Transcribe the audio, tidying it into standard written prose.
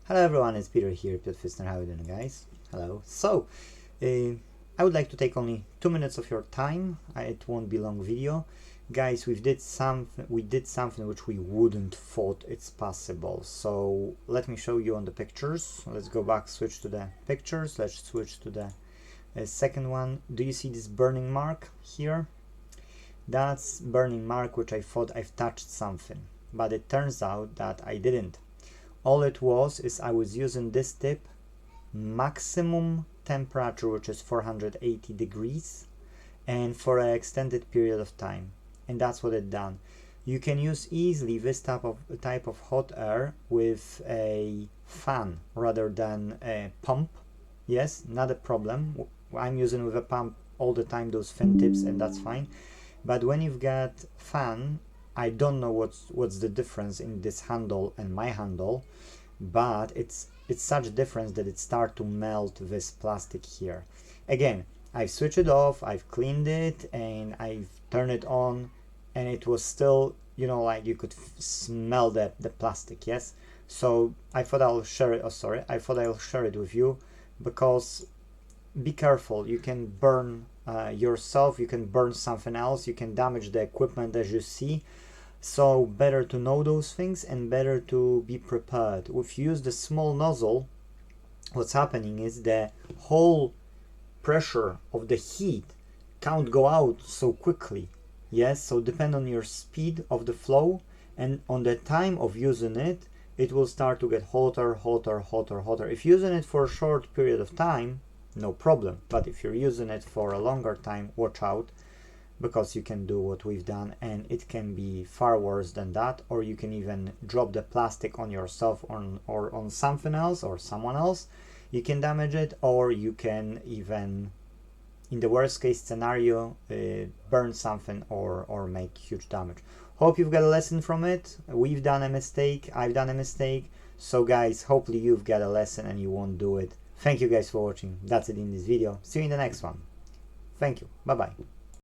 Hello everyone, it's Peter here, Piotr Fissner. How are you doing, guys? Hello. So, I would like to take only 2 minutes of your time. It won't be a long video. Guys, we did something which we wouldn't thought it's possible. So, let me show you on the pictures. Let's go back, switch to the pictures. Let's switch to the second one. Do you see this burning mark here? That's burning mark which I thought I've touched something, but it turns out that I didn't. All it was is I was using this tip, maximum temperature, which is 480 degrees, and for an extended period of time, and that's what it done. You can use easily this type of hot air with a fan rather than a pump. Yes, not a problem. I'm using with a pump all the time those fin tips, and that's fine. But when you've got fan, I don't know what's the difference in this handle and my handle, but it's such a difference that it start to melt this plastic here. Again, I've switched it off, I've cleaned it, and I've turned it on, and it was still, you know, like you could smell the plastic. Yes, so I thought I'll share it. I thought I'll share it with you, because be careful, you can burn yourself, you can burn something else, you can damage the equipment, as you see. So better to know those things and better to be prepared. If you use the small nozzle, what's happening is the whole pressure of the heat can't go out so quickly. Yes, so depend on your speed of the flow and on the time of using it, it will start to get hotter. If you're using it for a short period of time, no problem, but if you're using it for a longer time, watch out, because you can do what we've done and it can be far worse than that, or you can even drop the plastic on yourself or on something else or someone else. You can damage it, or you can even, in the worst case scenario, burn something or make huge damage. Hope you've got a lesson from it. We've done a mistake, I've done a mistake, so guys, hopefully you've got a lesson and you won't do it. Thank you guys for watching. That's it in this video. See you in the next one. Thank you. Bye bye.